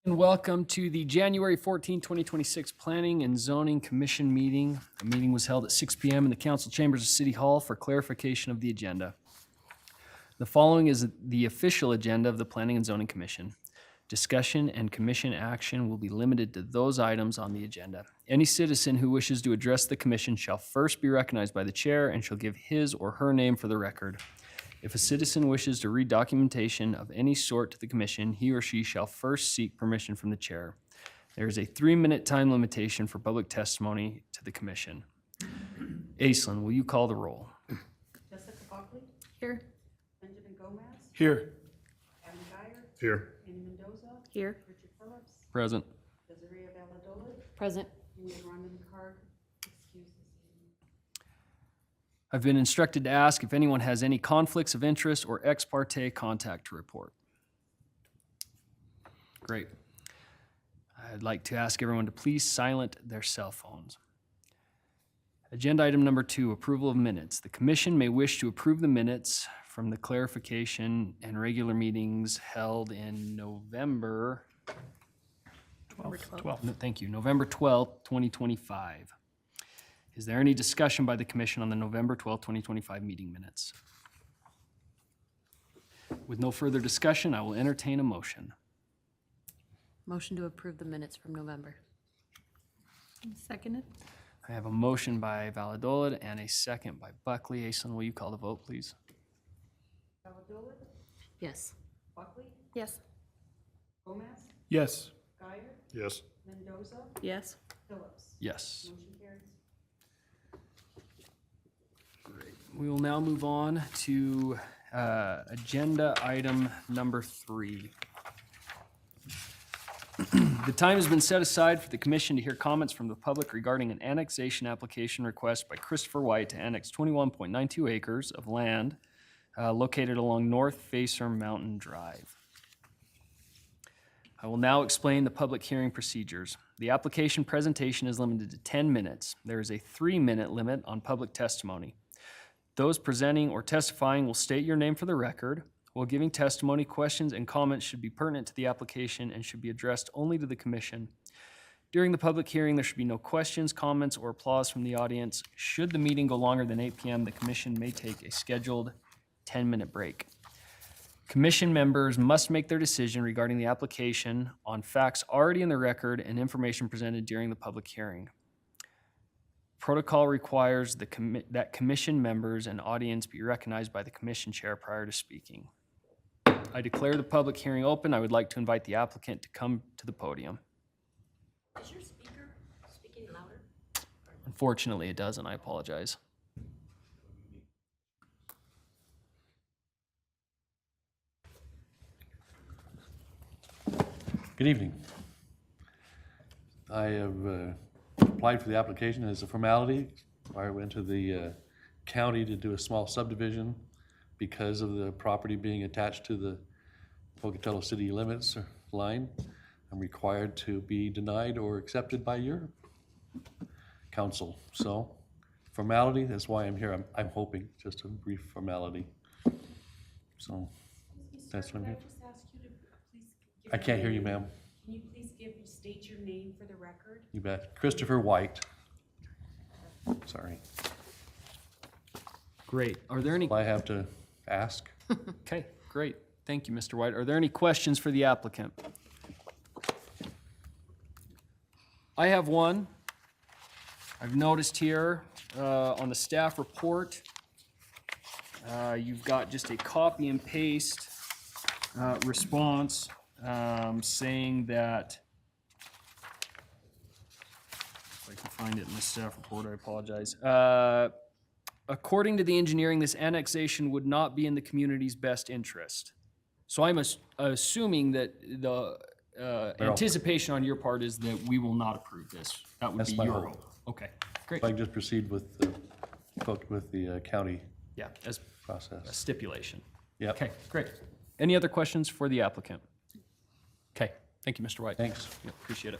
And welcome to the January 14, 2026 Planning and Zoning Commission meeting. The meeting was held at 6 p.m. in the council chambers of City Hall for clarification of the agenda. The following is the official agenda of the Planning and Zoning Commission. Discussion and commission action will be limited to those items on the agenda. Any citizen who wishes to address the commission shall first be recognized by the chair and shall give his or her name for the record. If a citizen wishes to read documentation of any sort to the commission, he or she shall first seek permission from the chair. There is a 3-minute time limitation for public testimony to the commission. Aislinn, will you call the roll? Jessica Buckley. Here. Benjamin Gomez. Here. Adam Geyer. Here. Andy Mendoza. Here. Richard Phillips. Present. Desiree Valladolid. Present. And Rhonda McCarg. Excuse this evening. I've been instructed to ask if anyone has any conflicts of interest or ex parte contact to report. Great. I'd like to ask everyone to please silent their cell phones. Agenda item number 2, approval of minutes. The commission may wish to approve the minutes from the clarification and regular meetings held in November 12th. No, thank you, November 12th, 2025. Is there any discussion by the commission on the November 12th, 2025 meeting minutes? With no further discussion, I will entertain a motion. Motion to approve the minutes from November. Seconded. I have a motion by Valladolid and a second by Buckley. Aislinn, will you call the vote, please? Valladolid. Yes. Buckley. Yes. Gomez. Yes. Geyer. Yes. Mendoza. Yes. Phillips. Yes. Motion carries. Great. We will now move on to agenda item number 3. The time has been set aside for the commission to hear comments from the public regarding an annexation application request by Christopher White to annex 21.92 acres of land located along North Facer Mountain Drive. I will now explain the public hearing procedures. The application presentation is limited to 10 minutes. There is a 3-minute limit on public testimony. Those presenting or testifying will state your name for the record. While giving testimony, questions and comments should be pertinent to the application and should be addressed only to the commission. During the public hearing, there should be no questions, comments, or applause from the audience. Should the meeting go longer than 8 p.m., the commission may take a scheduled 10-minute break. Commission members must make their decision regarding the application on facts already in the record and information presented during the public hearing. Protocol requires that commission members and audience be recognized by the commission chair prior to speaking. I declare the public hearing open. I would like to invite the applicant to come to the podium. Is your speaker speaking louder? Unfortunately, it doesn't. I apologize. Good evening. I have applied for the application as a formality. I went to the county to do a small subdivision because of the property being attached to the Pocatello city limits line. I'm required to be denied or accepted by your council. So formality, that's why I'm here. I'm hoping, just a brief formality. So that's what I'm here. Can I just ask you to please give I can't your hear you, name? ma'am. Can you please state your name for the record? You bet. Christopher White. Sorry. Great. Are there any? I have to ask. Okay, great. Thank you, Mr. White. Are there any questions for the applicant? I have one. I've noticed here on the staff report, you've got just a copy and paste response saying that, if I can find it in the staff report, I apologize. According to the engineering, this annexation would not be in the community's best interest. So I'm assuming that the anticipation on your part is that we will not approve this. That would That's be my your hope. hope. Okay, great. If I can just proceed with the county Yeah, as a process. stipulation. Yep. Okay, great. Any other questions for the applicant? Okay, thank you, Mr. White. Thanks. Yep, appreciate it.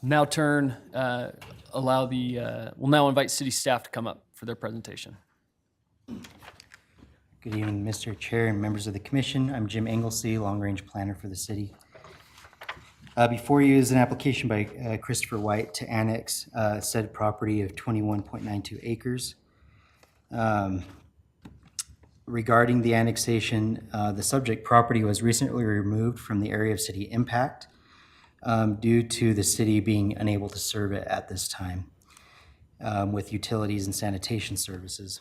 Now we'll now invite city staff to come up for their presentation. Good evening, Mr. Chair and members of the commission. I'm Jim Englesey, Long Range Planner for the city. Before you is an application by Christopher White to annex said property of 21.92 acres. Regarding the annexation, the subject property was recently removed from the area of city impact due to the city being unable to serve it at this time with utilities and sanitation services.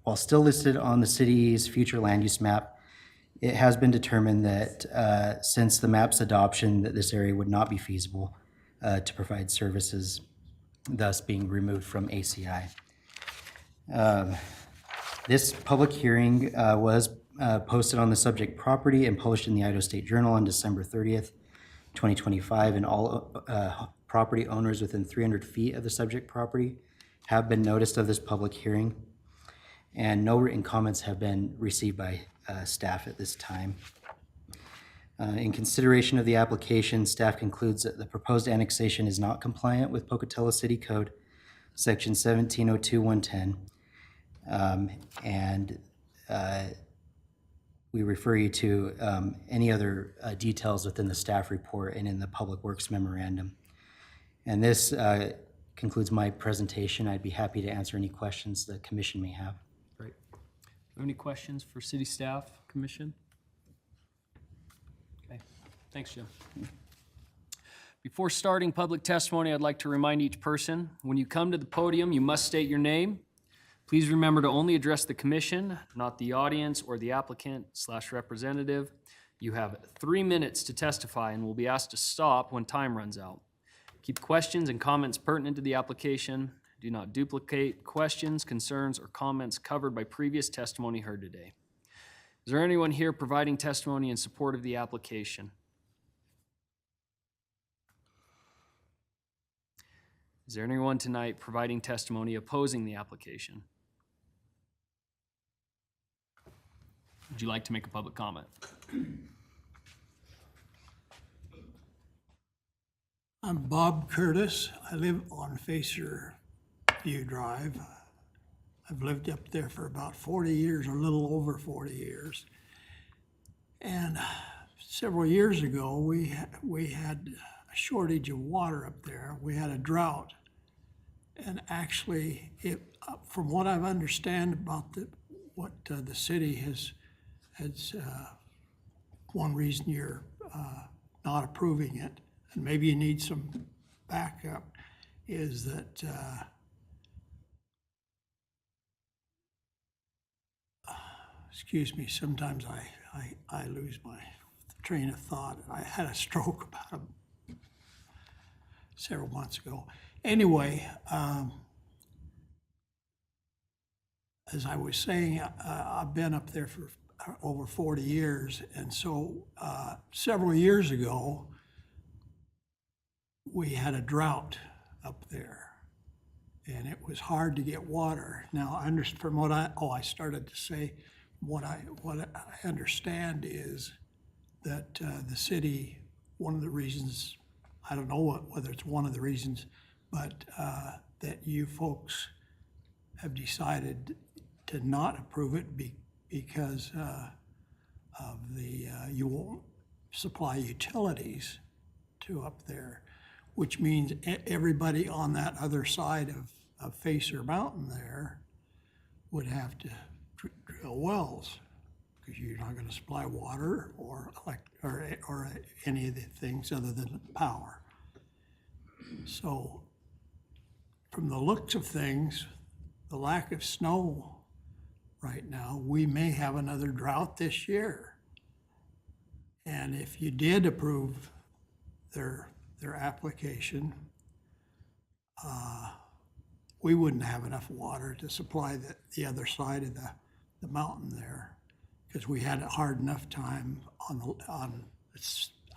While still listed on the city's future land use map, it has been determined that since the map's adoption, that this area would not be feasible to provide services, thus being removed from ACI. This public hearing was posted on the subject property and published in the Idaho State Journal on December 30th, 2025, and all property owners within 300 feet of the subject property have been noticed of this public hearing, and no written comments have been received by staff at this time. In consideration of the application, staff concludes that the proposed annexation is not compliant with Pocatello City Code, Section 1702.110, and we refer you to any other details within the staff report and in the Public Works Memorandum. And this concludes my presentation. I'd be happy to answer any questions the commission may have. Great. Any questions for city staff, commission? Okay, thanks, Jim. Before starting public testimony, I'd like to remind each person, when you come to the podium, you must state your name. Please remember to only address the commission, not the audience or the applicant/representative. You have 3 minutes to testify and will be asked to stop when time runs out. Keep questions and comments pertinent to the application. Do not duplicate questions, concerns, or comments covered by previous testimony heard today. Is there anyone here providing testimony in support of the application? Is there anyone tonight providing testimony opposing the application? Would you like to make a public comment? I'm Bob Curtis. I live on Facer View Drive. I've lived up there for about 40 years, or a little over 40 years. And several years ago, we had a shortage of water up there. We had a drought. And actually, from what I've understand about what the city has one reason you're not approving it, and maybe you need some backup, is that excuse me, sometimes I lose my train of thought. I had a stroke about several months ago. Anyway, as I was saying, I've been up there for over 40 years, and so several years ago, we had a drought up there, and it was hard to get water. Now, from what I started to say, what I understand is that the city, one of the reasons, I don't know whether it's one of the reasons, but that you folks have decided to not approve it because of you won't supply utilities to up there, which means everybody on that other side of Facer Mountain there would have to drill wells, because you're not going to supply water or any of the things other than power. So from the looks of things, the lack of snow right now, we may have another drought this year. And if you did approve their application, we wouldn't have enough water to supply the other side of the mountain there, because we had a hard enough time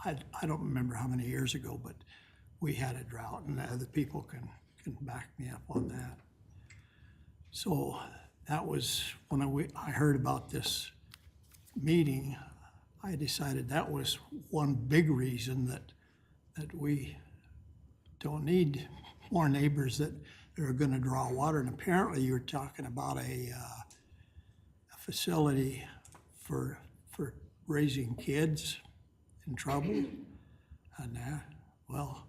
I don't remember how many years ago, but we had a drought, and other people can back me up on that. So that was when I heard about this meeting, I decided that was one big reason that we don't need more neighbors that are going to draw water. And apparently you're talking about facility for raising kids in trouble and that. Well,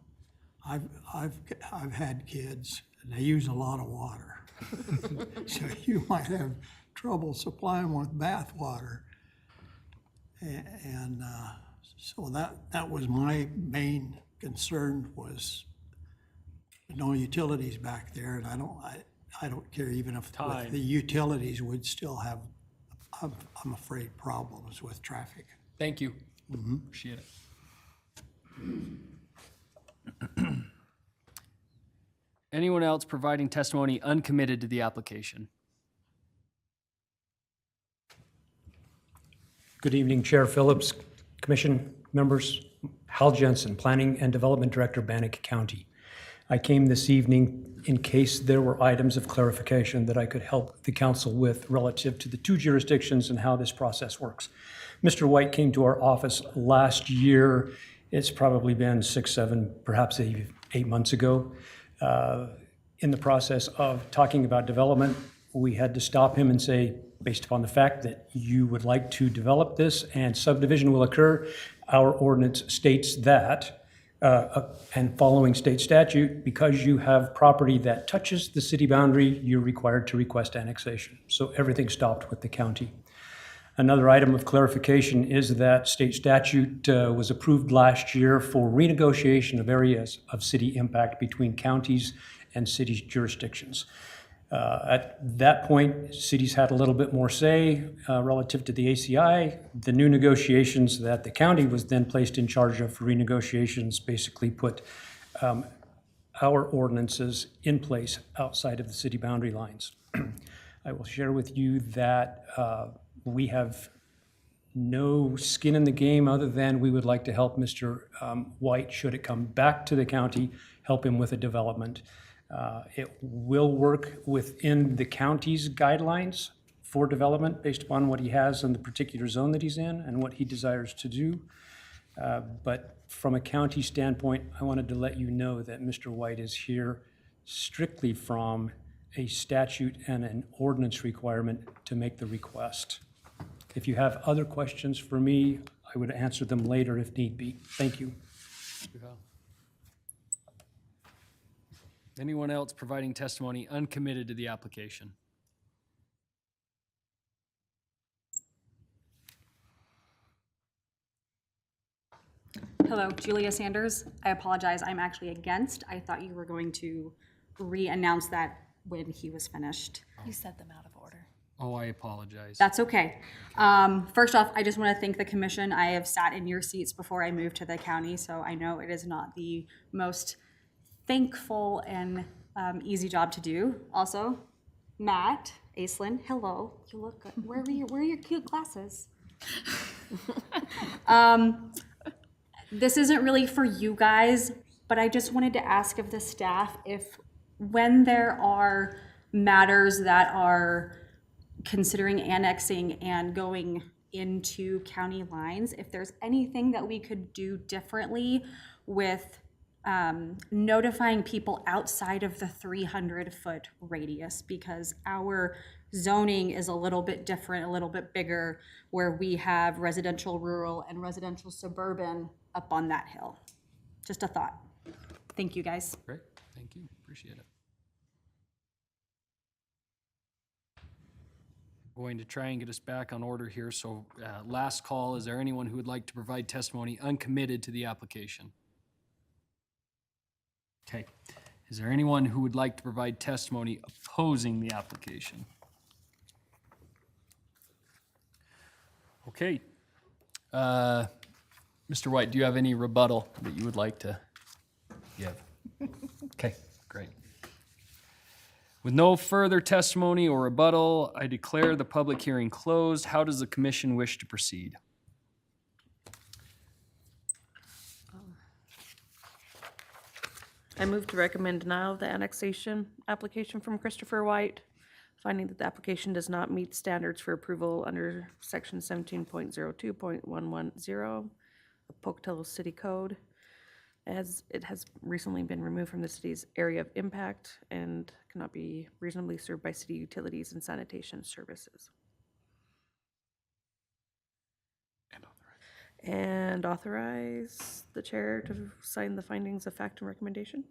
I've had kids and they use a lot of water. So you might have trouble supplying them with bath water. And so that was my main concern, was no utilities back there, and I don't care even if Time. with the utilities would still have, I'm afraid, problems with traffic. Thank you. Appreciate it. Anyone else providing testimony uncommitted to the application? Good evening, Chair Phillips, Commission members, Hal Jensen, Planning and Development Director, Bannock County. I came this evening in case there were items of clarification that I could help the council with relative to the two jurisdictions and how this process works. Mr. White came to our office last year. It's probably been 6, 7, perhaps 8 months ago. In the process of talking about development, we had to stop him and say, based upon the fact that you would like to develop this and subdivision will occur, our ordinance states that, and following state statute, because you have property that touches the city boundary, you're required to request annexation. So everything stopped with the county. Another item of clarification is that state statute was approved last year for renegotiation of areas of city impact between counties and cities' jurisdictions. At that point, cities had a little bit more say relative to the ACI. The new negotiations that the county was then placed in charge of for renegotiations basically put our ordinances in place outside of the city boundary lines. I will share with you that we have no skin in the game other than we would like to help Mr. White, should it come back to the county, help him with a development. It will work within the county's guidelines for development based upon what he has in the particular zone that he's in and what he desires to do. But from a county standpoint, I wanted to let you know that Mr. White is here strictly from a statute and an ordinance requirement to make the request. If you have other questions for me, I would answer them later if need be. Thank you. Anyone else providing testimony uncommitted to the application? Hello, Julia Sanders. I apologize, I'm actually against. I thought you were going to re-announce that when he was finished. You said them out of order. Oh, I apologize. That's okay. First off, I just want to thank the commission. I have sat in your seats before I moved to the county, so I know it is not the most thankful and easy job to do. Also, Matt Aislinn, hello. You look good. Where are your cute glasses? This isn't really for you guys, but I just wanted to ask of the staff if when there are matters that are considering annexing and going into county lines, if there's anything that we could do differently with notifying people outside of the 300-foot radius, because our zoning is a little bit different, a little bit bigger, where we have residential rural and residential suburban up on that hill. Just a thought. Thank you, guys. Great, thank you, appreciate it. Going to try and get us back on order here, so last call, is there anyone who would like to provide testimony uncommitted to the application? Okay, is there anyone who would like to provide testimony opposing the application? Okay. Mr. White, do you have any rebuttal that you would like to give? Okay, great. With no further testimony or rebuttal, I declare the public hearing closed. How does the commission wish to proceed? I move to recommend denial of the annexation application from Christopher White, finding that the application does not meet standards for approval under section 17.02.110 of Pocatello City Code, as it has recently been removed from the city's area of impact and cannot be reasonably served by city utilities and sanitation services. And authorize the chair to sign the findings of fact and recommendation.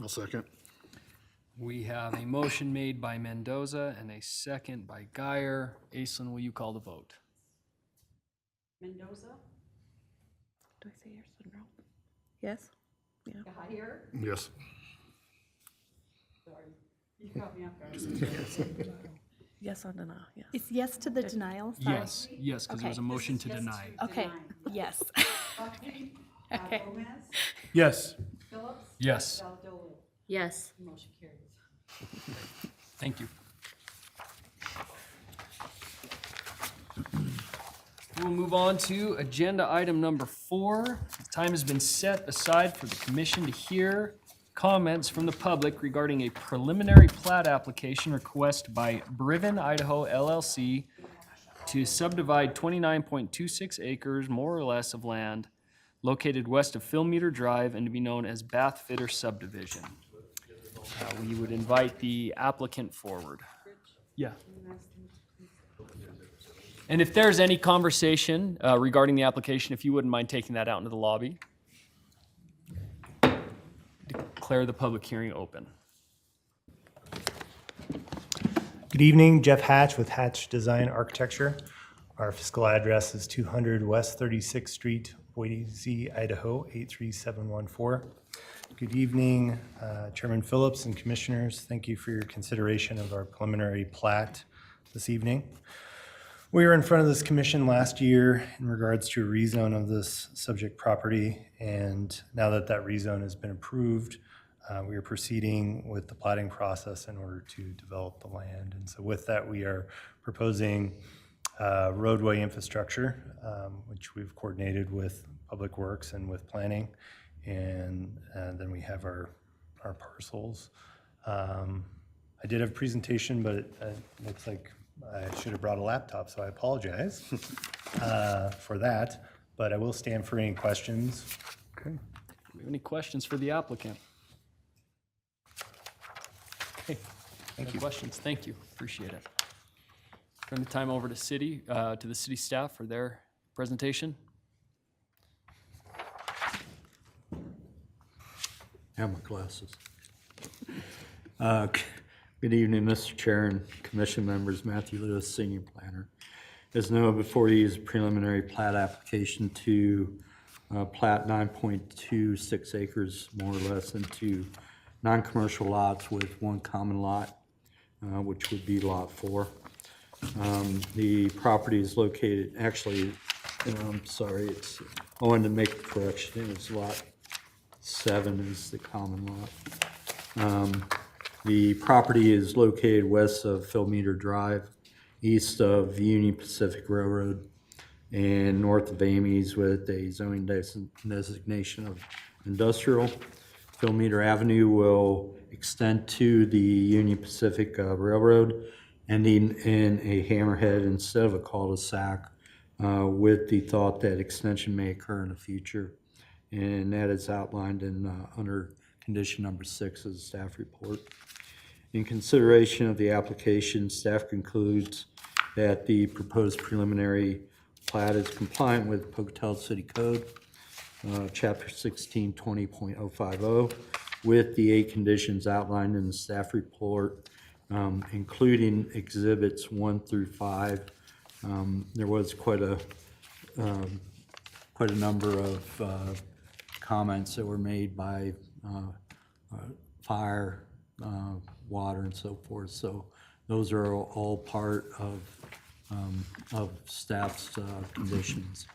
I'll second. We have a motion made by Mendoza and a second by Guyer. Aislinn, will you call the vote? Mendoza, Do I say yes or no? Yes? Yeah. Guyer, Yes. sorry, you caught me off guard. Yes on denial, yes. Is yes to the denial? Sorry. Yes, because there was a motion to deny. Okay, yes. Okay. Okay. Gomez, Yes. Phillips, Yes, Valdolo, Yes. motion carries. thank you. We'll move on to agenda item number 4. Time has been set aside for the commission to hear comments from the public regarding a preliminary plat application request by Briven, Idaho LLC to subdivide 29.26 acres, more or less, of land located west of Philmeter Drive and to be known as Bath Fitter Subdivision. We would invite the applicant forward. Yeah. And if there's any conversation regarding the application, if you wouldn't mind taking that out into the lobby. Declare the public hearing open. Good evening, Jeff Hatch with Hatch Design Architecture. Our physical address is 200 West 36th Street, Boise, Idaho 83714. Good evening, Chairman Phillips and Commissioners. Thank you for your consideration of our preliminary plat this evening. We were in front of this commission last year in regards to a rezone of this subject property, and now that that rezone has been approved, we are proceeding with the platting process in order to develop the land. And so with that, we are proposing roadway infrastructure, which we've coordinated with Public Works and with planning. And then we have our parcels. I did have a presentation, but it looks like I should have brought a laptop, so I apologize for that. But I will stand for any questions. Okay. Do we have any questions for the applicant? Okay. Thank No you. questions. Thank you. Appreciate it. Turn the time over to the city staff for their presentation. Have my glasses. Good evening, Mr. Chair and Commission members. Matthew Lewis, Senior Planner. As noted before you is a preliminary plat application to plat 9.26 acres, more or less, into non-commercial lots with one common lot, which would be Lot 4. The property is located, actually, I'm sorry, I wanted to make a correction. It's Lot 7 is the common lot. The property is located west of Philmeter Drive, east of Union Pacific Railroad, and north of Amy's with a zoning designation of industrial. Philmeter Avenue will extend to the Union Pacific Railroad, ending in a hammerhead instead of a cul-de-sac, with the thought that extension may occur in the future. And that is outlined in under condition number 6 of the staff report. In consideration of the application, staff concludes that the proposed preliminary plat is compliant with Pocatello City Code, Chapter 1620.050, with the 8 conditions outlined in the staff report, including exhibits 1 through 5. There was quite a number of comments that were made by fire, water, and so forth. So those are all part of staff's conditions.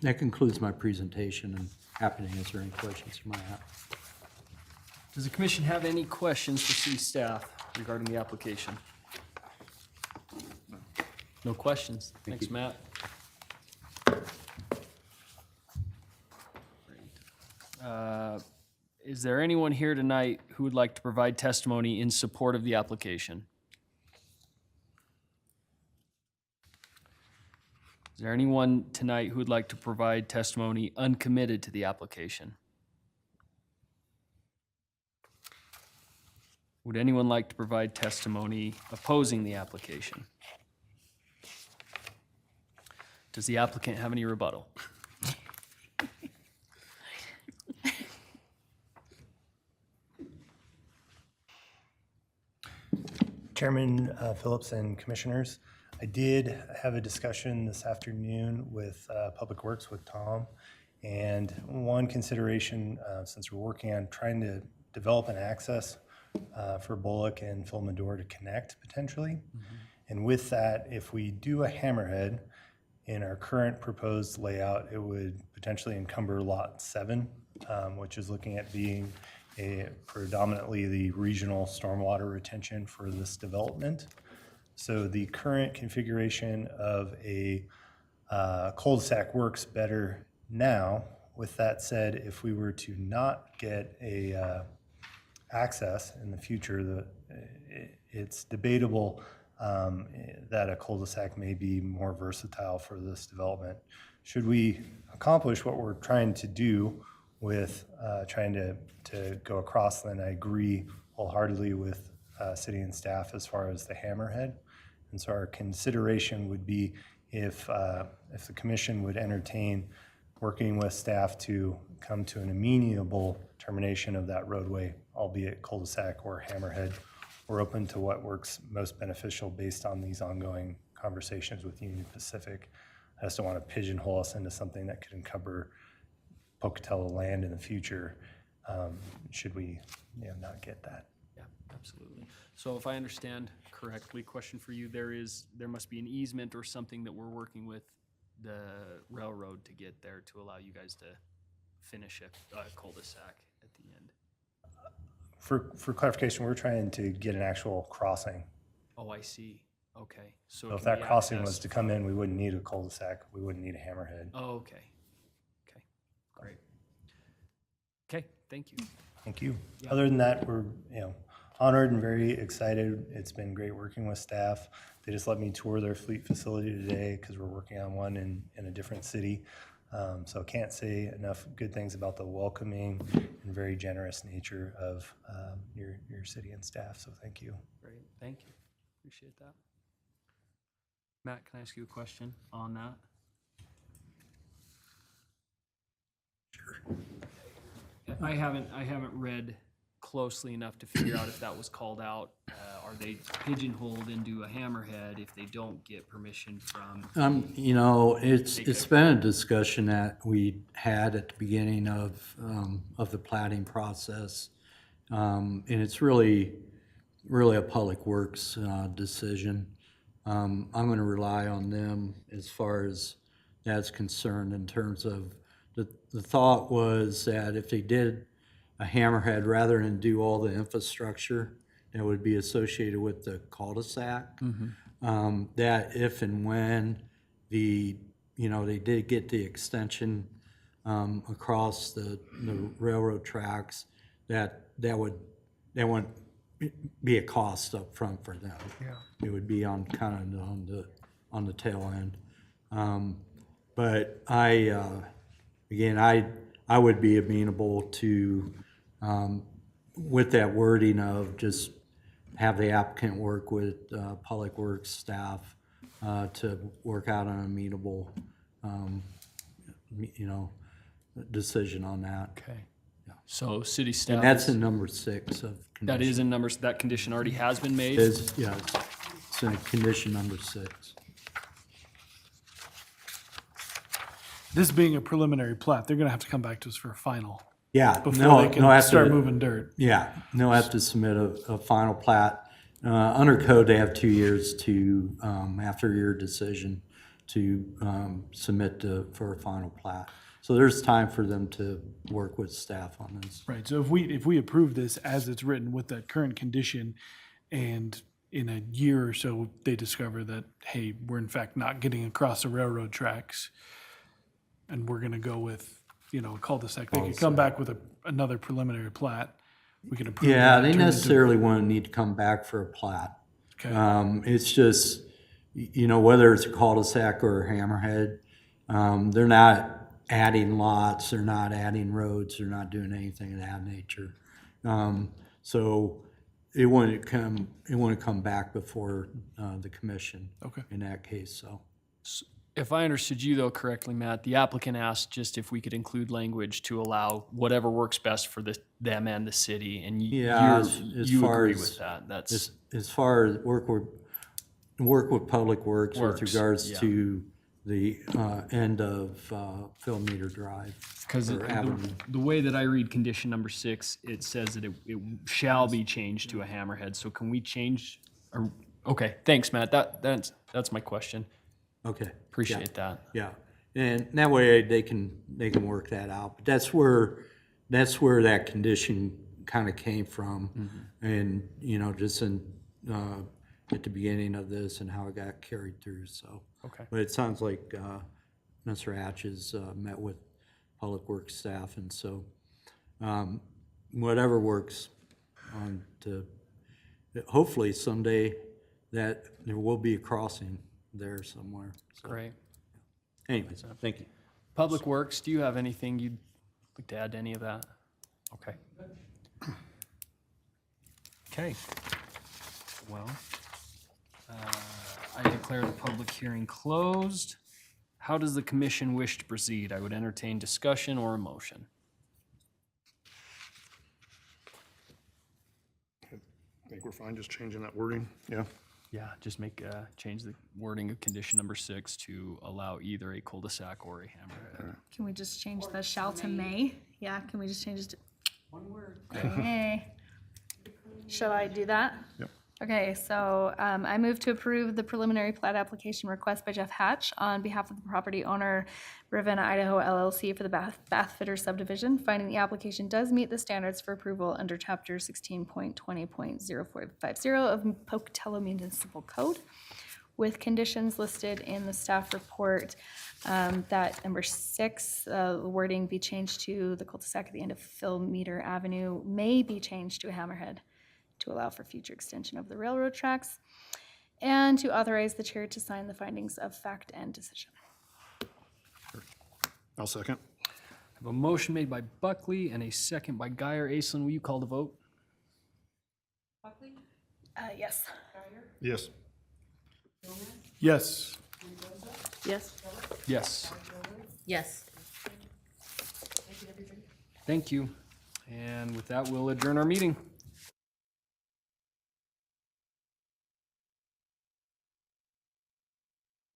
That concludes my presentation, and happy to answer any questions you might have. Does the commission have any questions for city staff regarding the application? No questions. Thanks, Matt. Is there anyone here tonight who would like to provide testimony in support of the application? Is there anyone tonight who would like to provide testimony uncommitted to the application? Would anyone like to provide testimony opposing the application? Does the applicant have any rebuttal? Chairman Phillips and Commissioners, I did have a discussion this afternoon with Public Works with Tom. And one consideration, since we're working on trying to develop an access for Bullock and Phil Medor to connect potentially. And with that, if we do a hammerhead in our current proposed layout, it would potentially encumber Lot 7, which is looking at being predominantly the regional stormwater retention for this development. So the current configuration of a cul-de-sac works better now. With that said, if we were to not get a access in the future, it's debatable that a cul-de-sac may be more versatile for this development. Should we accomplish what we're trying to do with trying to go across, then I agree wholeheartedly with city and staff as far as the hammerhead. And so our consideration would be if the commission would entertain working with staff to come to an amenable termination of that roadway, albeit cul-de-sac or hammerhead. We're open to what works most beneficial based on these ongoing conversations with Union Pacific. I just don't want to pigeonhole us into something that could encumber Pocatello land in the future, should we not get that. Yeah, absolutely. So if I understand correctly, question for you, there must be an easement or something that we're working with the railroad to get there to allow you guys to finish a cul-de-sac at the end. For clarification, we're trying to get an actual crossing. Oh, I see. Okay. So So it if can that be crossing was accessed to come in, we wouldn't need a cul-de-sac, we wouldn't need a hammerhead. Oh, okay. Okay, great. Okay, thank you. Thank you. Yeah. Other than that, we're honored and very excited. It's been great working with staff. They just let me tour their fleet facility today because we're working on one in a different city. So can't say enough good things about the welcoming and very generous nature of your city and staff. So thank you. Great, thank you. Appreciate that. Matt, can I ask you a question on that? Sure. I haven't read closely enough to figure out if that was called out. Are they pigeonholed into a hammerhead if they don't get permission from? It's been a discussion that we had at the beginning of the plating process. And it's really a public works decision. I'm going to rely on them as far as that's concerned in terms of the thought was that if they did a hammerhead rather than do all the infrastructure that would be associated with the cul-de-sac, that if and when they did get the extension across the railroad tracks, that wouldn't be a cost up front for them. Yeah. It would be on the tail end. But I would be amenable to with that wording of just have the applicant work with Public Works staff to work out an amenable decision on that. Okay. So city staff. And that's in number 6 of condition. That is in numbers, that condition already has been made? It's in condition number 6. This being a preliminary plat, they're gonna have to come back to us for a final. Yeah. Before they can start moving dirt. Yeah, they'll have to submit a final plat. Under code, they have 2 years to, after your decision, to submit for a final plat. So there's time for them to work with staff on this. Right, so if we approve this as it's written with that current condition, and in a year or so, they discover that, hey, we're in fact not getting across the railroad tracks, and we're gonna go with, a cul-de-sac, they could come back with another preliminary plat. We can approve. Yeah, that, they turn it into- necessarily wouldn't need to come back for a plat. Okay. It's just, whether it's a cul-de-sac or a hammerhead, they're not adding lots, they're not adding roads, they're not doing anything of that nature. So it wouldn't come back before the commission. Okay. In that case, so. If I understood you though correctly, Matt, the applicant asked just if we could include language to allow whatever works best for them and the city, and Yeah, as you far agree as- with that. That's As far as work with Public Works with Works, regards yeah. to the end of Phil Meter Drive. because or Avenue. the way that I read condition number 6, it says that it shall be changed to a hammerhead. So can we change? Or, okay, thanks, Matt. That's my question. Okay. Appreciate that. Yeah, and that way they can work that out. But that's where that condition kind of came from. And, you know, just in, at the beginning of this and how it got carried through, so. Okay. But it sounds like, Mr. Hatch has, met with Public Works staff, and so, whatever works on to, hopefully someday that there will be a crossing there somewhere. So, Great. anyways, thank you. Public Works, do you have anything you'd like to add to any of that? Okay. Okay. Well, I declare the public hearing closed. How does the commission wish to proceed? I would entertain discussion or a motion. I think we're fine just changing that wording, yeah. Yeah, just change the wording of condition number 6 to allow either a cul-de-sac or a hammerhead. Can we just change the shall to may? Yeah, can we just change it to One word. may? Shall I do that? Yep. Okay, so I move to approve the preliminary plat application request by Jeff Hatch on behalf of the property owner Ravenna Idaho LLC for the Bath Fitter subdivision, finding the application does meet the standards for approval under chapter 16.20.0450 of Pocatello Municipal Code, with conditions listed in the staff report, that number 6, the wording be changed to the cul-de-sac at the end of Phil Meter Avenue may be changed to a hammerhead to allow for future extension of the railroad tracks, and to authorize the chair to sign the findings of fact and decision. I'll second. I have a motion made by Buckley and a second by Guyer. Aislinn, will you call the vote? Buckley? Yes. Yes. Yes. Yes. Yes. Yes. Thank you. And with that, we'll adjourn our meeting.